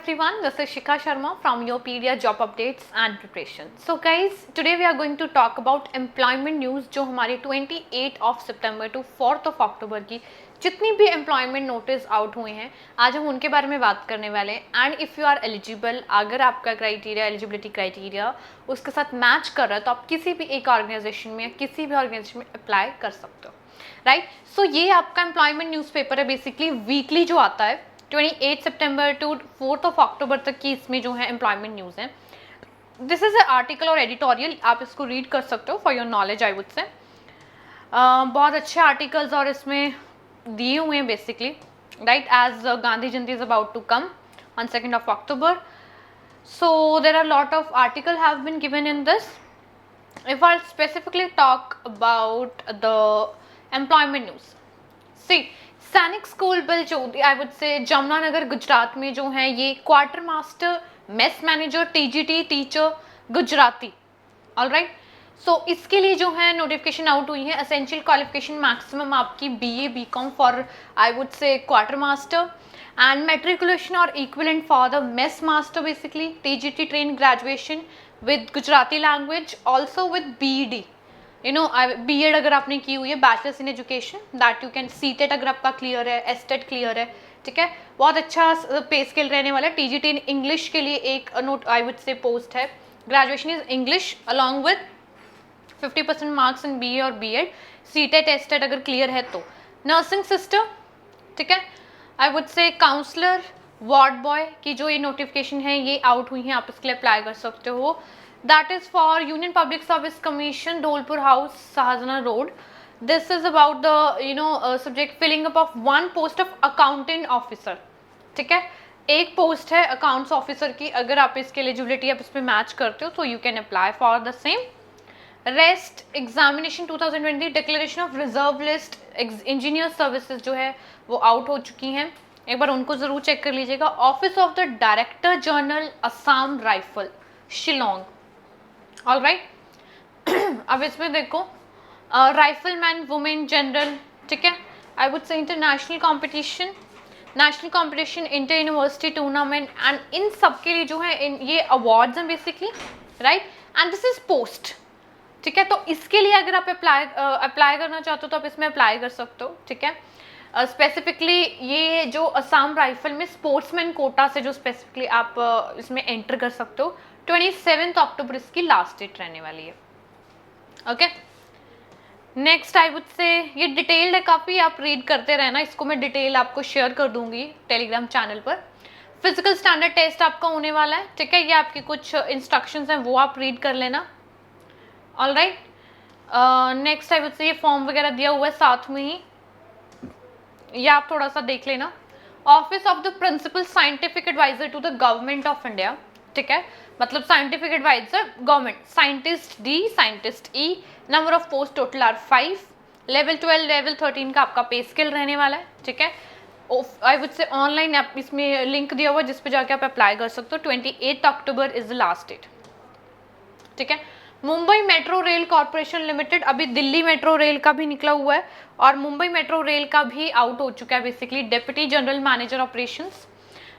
everyone, this is Shikha Sharma from Yopedia Job Updates and Preparation. So guys, today we are going to talk about employment news जो हमारी 28 of September to 4th of October की जितनी भी employment notice out हुए हैं आज हम उनके बारे में बात करने वाले हैं. And if you are eligible, अगर आपका क्राइटेरिया एलिजिबिलिटी क्राइटेरिया उसके साथ मैच कर रहा है तो आप किसी भी एक ऑर्गेनाइजेशन में या किसी भी ऑर्गेनाइजेशन में अप्लाई कर सकते हो, राइट. सो ये आपका एम्प्लॉयमेंट न्यूज़पेपर है, बेसिकली वीकली जो आता है 28 सितंबर टू 4th ऑफ अक्टूबर तक की इसमें जो है एम्प्लॉयमेंट न्यूज़ है. दिस इज़ ए आर्टिकल और एडिटोरियल, आप इसको रीड कर सकते हो for your knowledge I would say. बहुत अच्छे आर्टिकल्स और इसमें दिए हुए हैं basically, right, as Gandhi Jayanti is about to come on 2nd of October. So there are a lot of articles have been given in this. If I specifically talk about the employment news, see, सैनिक school bill जो आई would से जमुनानगर गुजरात में जो है ये quarter master, mess manager, TGT teacher Gujarati, alright. So इसके लिए जो है नोटिफिकेशन आउट हुई है. एसेंशियल क्वालिफिकेशन मैक्सिमम आपकी BA BCom for I would say quarter master and matriculation और equivalent for the mess master, basically TGT train graduation with Gujarati language, also with BEd, you know BEd अगर आपने की हुई है, bachelors in education, that you can, CTET अगर आपका clear है, estate clear है, ठीक है. बहुत अच्छा पे स्केल रहने वाला है. टीजीटी इन इंग्लिश के लिए एक note I would say post है. Graduation is English along with 50% marks in BA और बीएड. सीटेट एस्टेट अगर क्लियर है तो. नर्सिंग सिस्टर, ठीक है, I would say counsellor, ward boy की जो ये नोटिफिकेशन है ये आउट हुई है, आप इसके लिए अप्लाई कर सकते हो. That is for Union Public Service Commission, Dholpur House, Sahajana Road. This is about the subject filling up of one post of accountant officer. ठीक है, एक पोस्ट है अकाउंट्स ऑफिसर की. अगर आप इसके एलिजिबिलिटी आप इस पर मैच करते हो तो you can apply for the same. Rest examination 2020 declaration of reserve list engineer services जो है वो आउट हो चुकी हैं, एक बार उनको ज़रूर चेक कर लीजिएगा. Office of the director general Assam rifle Shillong, all right. अब इसमें देखो राइफलमैन वुमेन जनरल, ठीक है, आई वुड से international competition, national competition, inter university tournament, and in सब के लिए जो है ये अवार्ड्स हैं basically, right. And this is post, ठीक है. तो इसके लिए अगर आप अप्लाई करना चाहते हो तो आप इसमें अप्लाई कर सकते हो, ठीक है. स्पेसिफिकली ये जो असम राइफल में स्पोर्ट्समैन कोटा से जो स्पेसिफिकली आप इसमें एंटर कर सकते हो. 27 अक्टूबर इसकी लास्ट डेट रहने वाली है. ओके, नेक्स्ट आई वुड से ये डिटेल्ड है काफ़ी, आप रीड करते रहना. इसको मैं डिटेल आपको शेयर कर दूंगी टेलीग्राम चैनल पर. फिजिकल स्टैंडर्ड टेस्ट आपका होने वाला है, ठीक है. ये आपके कुछ इंस्ट्रक्शंस हैं वो आप रीड कर लेना, all right. Next I would से ये फॉर्म वगैरह दिया हुआ है साथ में ही, ये आप थोड़ा सा देख लेना. Office of the principal scientific advisor to the government of India, ठीक है, मतलब scientific advisor government, scientist D, scientist E. Number of post total are 5. Level 12 level 13 का आपका पे स्केल रहने वाला है, ठीक है. आई वुड से ऑनलाइन आप इसमें लिंक दिया हुआ है जिस पे जाके आप अप्लाई कर सकते हो. 28 October is the last date, ठीक है. Mumbai metro rail corporation limited, अभी दिल्ली मेट्रो रेल का भी निकला हुआ है और मुंबई मेट्रो रेल का भी आउट हो चुका है. Basically deputy general manager operations,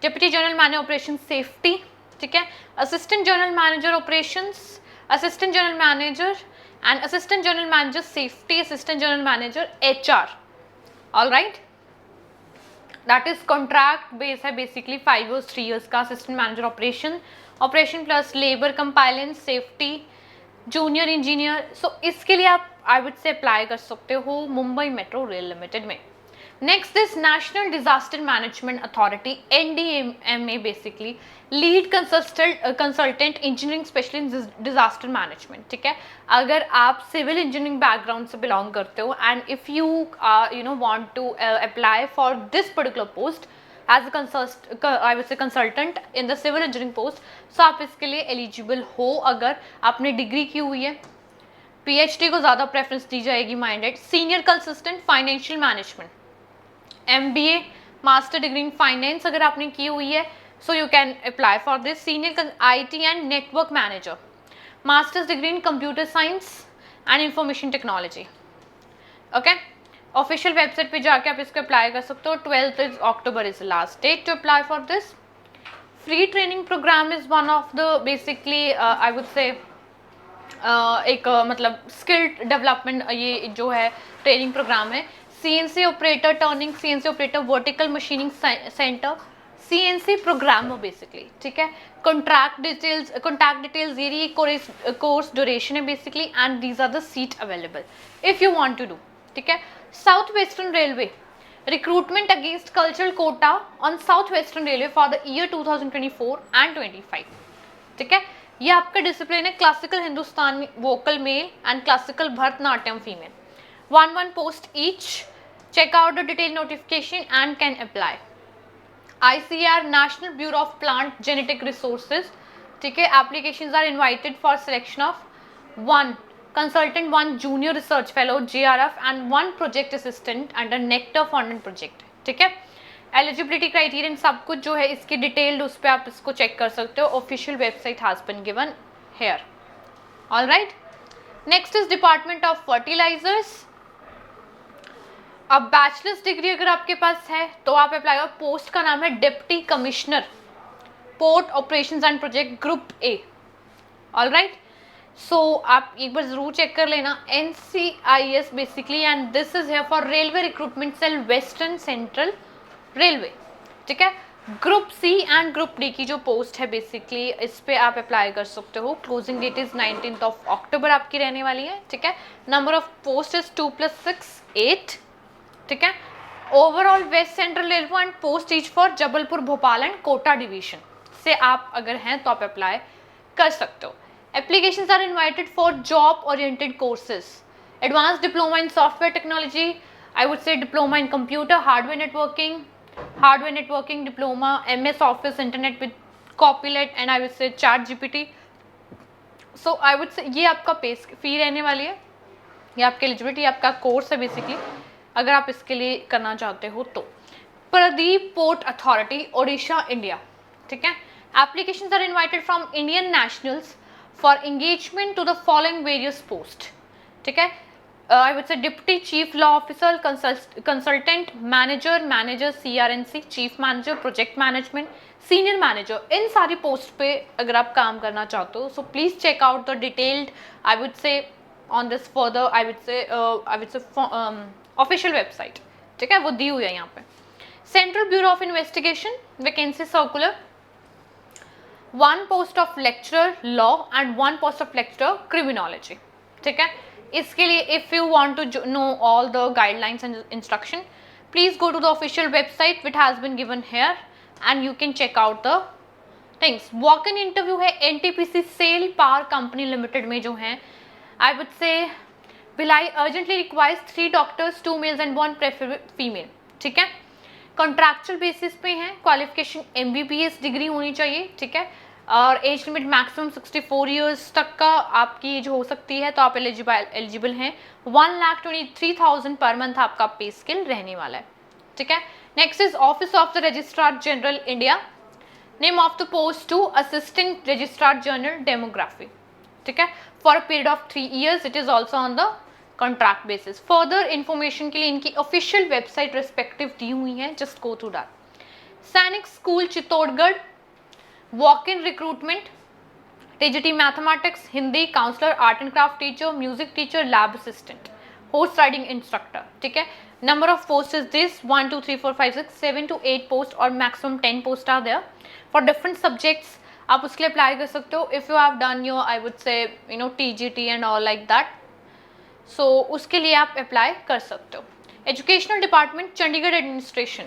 deputy general manager operation safety, ठीक है, assistant general manager operations, assistant general manager and assistant general manager safety, assistant general manager HR, all right. That is contract base है basically 5 years 3 years का. Assistant manager operation plus labour compliance safety junior engineer. So इसके लिए आप आई would से apply कर सकते हो Mumbai metro rail limited में. Next is national disaster management authority, NDMA, basically lead consultant engineering specialist in disaster management, ठीक है. अगर आप सिविल इंजीनियरिंग बैकग्राउंड से बिलोंग करते हो and if you want to apply for this particular post as I would say consultant in the civil engineering post, so आप इसके लिए एलिजिबल हो अगर आपने डिग्री की हुई है. PhD को ज़्यादा प्रेफरेंस दी जाएगी minded. Senior consultant financial management, MBA master degree in finance अगर आपने की हुई है, सो you can apply for this. Senior IT and network manager, masters degree in computer science and information technology. Okay, official website पे जाके आप इसको apply कर सकते हो. 12th October is last date to apply for this. Free training program is one of the basically I would say एक मतलब skill development ये जो है ट्रेनिंग प्रोग्राम है। CNC operator turning, CNC operator vertical machining centre, CNC programmer basically, ठीक है। Contract details ये course duration है basically, and these are the seat available if you want to do, ठीक है। South western railway recruitment against cultural quota on south western railway for the year 2024 and 25, ठीक है। ये आपका discipline है classical Hindustani vocal male and classical Bharatanatyam female, 1 post each. Check out the detail notification and can apply. ICR national bureau of plant genetic resources, ठीक है। Applications are invited for selection of 1 consultant, 1 junior research fellow JRF and 1 project assistant under nectar funded project, ठीक है। Eligibility criterion सब कुछ जो है इसकी detailed उस पर आप इसको चेक कर सकते हो। Official website has been given here. Alright, next is department of fertilisers. अब बैचलर्स डिग्री अगर आपके पास है तो आप अप्लाई करो। पोस्ट का नाम है deputy commissioner port operations and project group A. Alright, so आप एक बार जरूर चेक कर लेना। NCIS basically, and this is here for railway recruitment cell western central railway, ठीक है। Group C and group D की जो पोस्ट है बेसिकली इस पे आप अप्लाई कर सकते हो। क्लोजिंग डेट इज 19 अक्टूबर आपकी रहने वाली है, ठीक है। नंबर ऑफ पोस्ट इज 2 + 6 8, ठीक है। Overall west central railway and post each for Jabalpur Bhopal and Kota division से आप अगर हैं तो आप अप्लाई कर सकते हो। Applications are invited for job oriented courses, advanced diploma in software technology, I would say diploma in computer hardware networking diploma, MS Office Internet with Copilot, and I would say Chat GPT. So I would say ये आपका पे फी रहने वाली है, ये आपकी eligibility आपका course है बेसिकली अगर आप इसके लिए करना चाहते हो तो। Pradeep port authority Odisha India, ठीक है। Applications are invited from Indian nationals for engagement to the following various post, ठीक है। I would say deputy chief law officer, consultant manager CRNC, chief manager project management, senior manager, इन सारी post पे अगर आप काम करना चाहते हो so please check out the detailed I would say on this further I would say official website, ठीक है, वो दी हुई है यहाँ पे। Central bureau of investigation vacancy circular, 1 post of lecturer law and 1 post of lecturer criminology, ठीक है। इसके लिए if you want to know all the guidelines and instruction please go to the official website which has been given here and you can check out the things. Walk in interview है NTPC SAIL power company limited में जो है I would say Bhilai urgently requires 3 doctors 2 males and 1 preferable female, ठीक है। Contractual basis पे हैं, qualification MBBS degree होनी चाहिए, ठीक है। और एज लिमिट मैक्सिमम 64 ईयर्स तक का आपकी एज हो सकती है तो आप एलिजिबल हैं। 1,23,000 पर मंथ आपका पे स्केल रहने वाला है, ठीक है। Next is office of the registrar general India, name of the post to assistant registrar general demography, ठीक है, for a period of 3 years। It is also on the contract basis. Further information के लिए इनकी official website respective दी हुई है, just go through that. Sainik school Chittorgarh, walk in recruitment, TGT mathematics, Hindi, counsellor, art and craft teacher, music teacher, lab assistant, horse riding instructor, ठीक है। Number of post is this 1 2 3 4 5 6 7 to 8 post और maximum 10 post are there for different subjects. आप उसके लिए apply कर सकते हो if you have done your I would say TGT and all like that, so उसके लिए आप अप्लाई कर सकते हो। Educational department Chandigarh administration,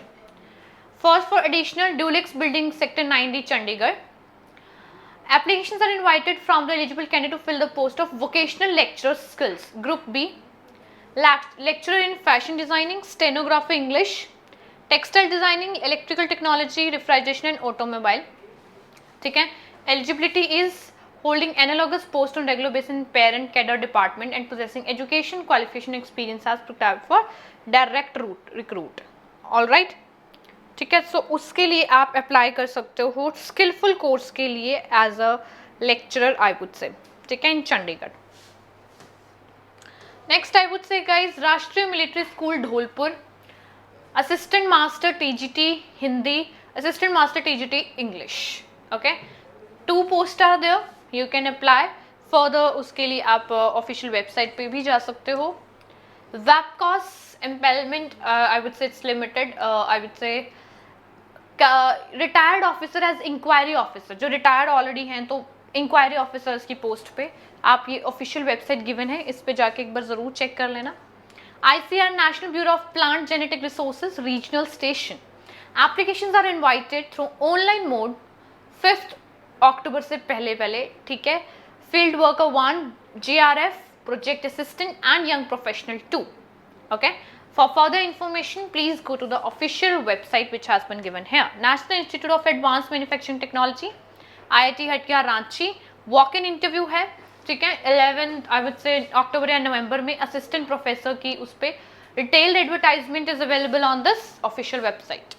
first for additional deluxe building sector 9D Chandigarh. Applications are invited from the eligible candidate to fill the post of vocational lecturer skills group B, lecturer in fashion designing, stenography English, textile designing, electrical technology, refrigeration and automobile, ठीक है। Eligibility is holding analogous post on regular basis in parent cadre department and possessing education qualification experience as prescribed for direct route recruit, all right, ठीक है। सो उसके लिए आप apply कर सकते हो स्किलफुल कोर्स के लिए as a lecturer I would say, ठीक है, in Chandigarh. Next I would say guys Rashtriya military school Dholpur, assistant master TGT Hindi, assistant master TGT English. Okay, 2 posts are there, you can apply. Further उसके लिए आप official website पे भी जा सकते हो. Webcos employment, I would say it's limited. I would say retired officer as inquiry officer, जो retired already हैं तो इंक्वायरी ऑफिसर्स की पोस्ट पे आप, ये ऑफिशियल वेबसाइट गिवन है, इस पे जाके एक बार ज़रूर चेक कर लेना. ICR national bureau of plant genetic resources regional station, applications are invited through online mode 5 अक्टूबर से पहले, ठीक है. Field worker 1, JRF, project assistant and young professional 2. Okay. For further information, please go to the official website which has been given here. National Institute of Advanced Manufacturing Technology, IIT Hatia Ranchi. Walk-in interview है, ठीक है. 11 आई would से अक्टूबर या नवंबर में assistant professor की उस पर detailed advertisement is available on this official website.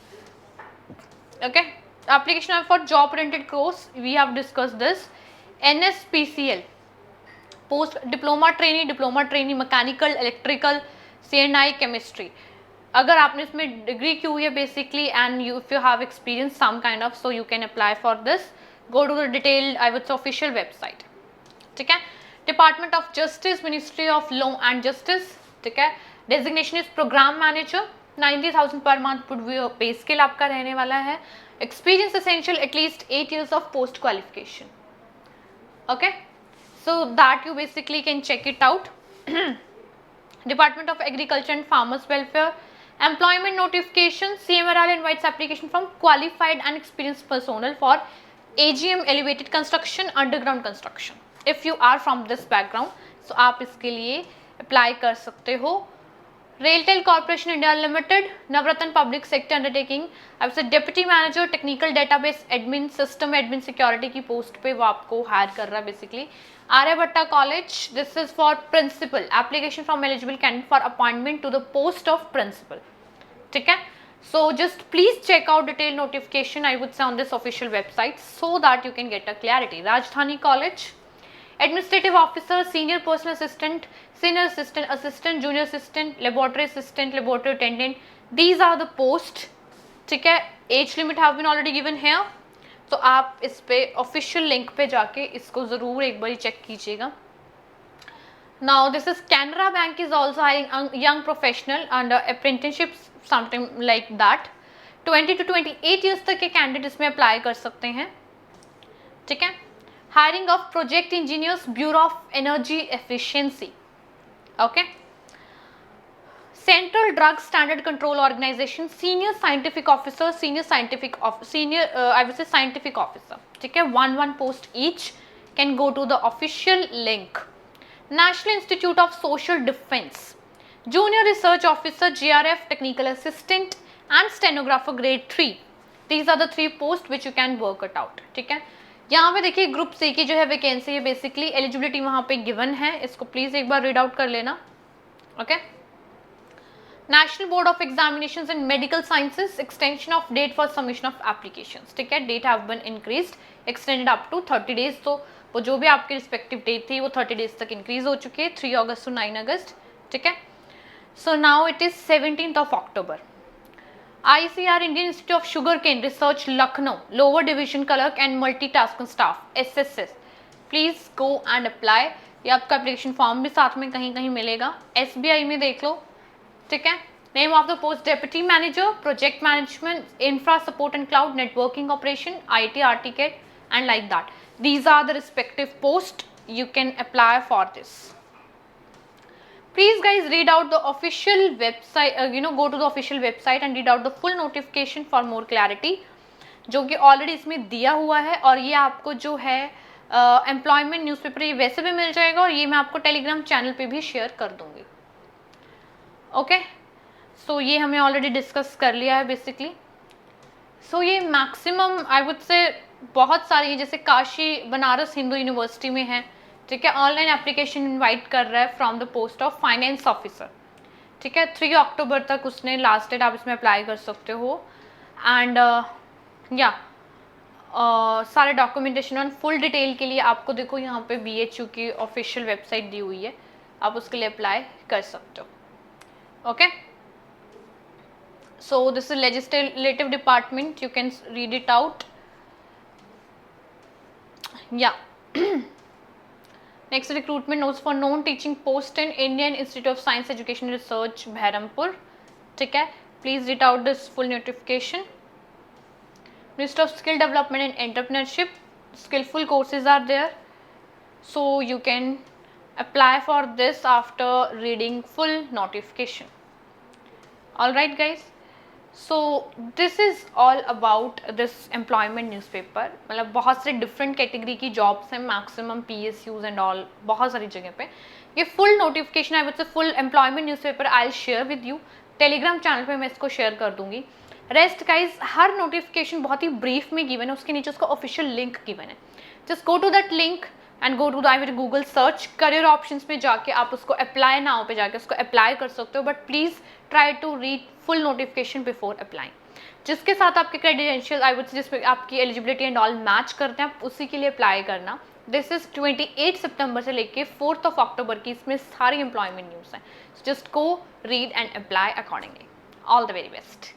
Okay. Application for job oriented course we have discuss this. NSPCL post diploma trainee mechanical, electrical, CNI chemistry. अगर आपने इसमें डिग्री की हुई है basically and you if you have experience some kind of, so you can apply for this. Go to the detailed I would say official website, ठीक है. Department of justice, ministry of law and justice, ठीक है. Designation is programme manager. 90,000 पर month would be pay scale आपका रहने वाला है. Experience essential at least 8 years of post qualification. Okay, so that you basically can check it out. Department of Agriculture and Farmers Welfare, employment notification. CMRL invites application from qualified and experienced personnel for AGM elevated construction, underground construction. If you are from this background, so आप इसके लिए apply कर सकते हो. Railtel Corporation India Limited, Navratna Public Sector Undertaking, अब से Deputy Manager Technical Database Admin, System Admin Security की post पे वो आपको हायर कर रहा है basically. Aryabhatta College, this is for principal, application from eligible candidate for appointment to the post of principal, ठीक है. So just please check out detailed notification I would say on this official website so that you can get a clarity. Rajdhani College, administrative officer, senior personal assistant, senior assistant, assistant, junior assistant, laboratory assistant, laboratory attendant, these are the posts, ठीक है. Age limit have been already given here. तो आप इस पे official link पे जाके इसको ज़रूर एक बार चेक कीजिएगा. Now this is Canara bank is also hiring young professional under apprenticeship something like that. 20 to 28 years तक के कैंडिडेट इसमें अप्लाई कर सकते हैं, ठीक है. Hiring of project engineers, bureau of energy efficiency. Okay. Central Drug Standard Control Organization, senior scientific officer, scientific officer, ठीक है. 1 post each, can go to the official link. National Institute of Social Defense, junior research officer, JRF, technical assistant and stenographer grade 3. These are the 3 posts which you can work it out, ठीक है. यहाँ पे देखिए group C की जो है vacancy है basically, eligibility वहाँ पे गिवन है, इसको प्लीज एक बार रीड आउट कर लेना. Okay. National Board of Examinations in Medical Sciences, extension of date for submission of applications, ठीक है. Date have been increased, extended up to 30 days. तो वो जो भी आपकी रिस्पेक्टिव डेट थी वो 30 days तक इंक्रीज हो चुकी है, 3 अगस्त to 9 अगस्त, ठीक है. So now it is 17th of October. ICR Indian Institute of Sugarcane Research, Lucknow, lower division clerk and multitasking staff, SSS. Please go and apply. ये आपका एप्लीकेशन फॉर्म भी साथ में कहीं कहीं मिलेगा. SBI में देख लो, ठीक है. Name of the post deputy manager, project management, infra support and cloud networking operation, IT architect and like that. These are the respective post, you can apply for this. Please guys read out the official website, go to the official website and read out the full notification for more clarity, जो कि already इसमें दिया हुआ है. और ये आपको जो है एम्प्लॉयमेंट न्यूज़पेपर ये वैसे भी मिल जाएगा, और ये मैं आपको टेलीग्राम चैनल पे भी शेयर कर दूंगी. ओके. सो ये हमें ऑलरेडी डिस्कस कर लिया है बेसिकली. सो ये मैक्सिमम आई वुड से बहुत सारी हैं, जैसे काशी बनारस हिंदू यूनिवर्सिटी में है, ठीक है. ऑनलाइन एप्लीकेशन इनवाइट कर रहा है from the post of finance officer, ठीक है. 3 अक्टूबर तक उसने लास्ट डेट, आप इसमें अप्लाई कर सकते हो. एंड सारे डॉक्यूमेंटेशन ऑन फुल डिटेल के लिए आपको देखो यहाँ पे BHU की ऑफिशियल वेबसाइट दी हुई है, आप उसके लिए अप्लाई कर सकते हो. Okay. So this is legislative department, you can read it out. Yeah. Next, recruitment notes for known teaching post in Indian Institute of Science Education Research, Behrampur. ठीक है, please read out this full notification. List of skill development and entrepreneurship, skillful courses are there, so you can apply for this after reading full notification. All right guys, so this is all about this employment newspaper. मतलब बहुत से different category की jobs हैं, maximum PSUs and all, बहुत सारी जगह पे ये full notification I would say full employment newspaper I'll share with you. Telegram channel पे मैं इसको शेयर कर दूंगी. रेस्ट गाइज, हर नोटिफिकेशन बहुत ही ब्रीफ में गिवन है, उसके नीचे उसका ऑफिशियल लिंक गिवन है. Just go to that link and go to the Google search career options में जाके आप उसको अप्लाई नाउ पे जाके उसको अप्लाई कर सकते हो, but please try to read full notification before applying. जिसके साथ आपके क्रेडेंशियल आई वुड से जिसमें आपकी एलिजिबिलिटी एंड ऑल मैच करते हैं, आप उसी के लिए अप्लाई करना. दिस इज 28 सितंबर से लेके 4 अक्टूबर की इसमें सारी एम्प्लॉयमेंट न्यूज़ हैं. Just go read and apply accordingly. All the very best.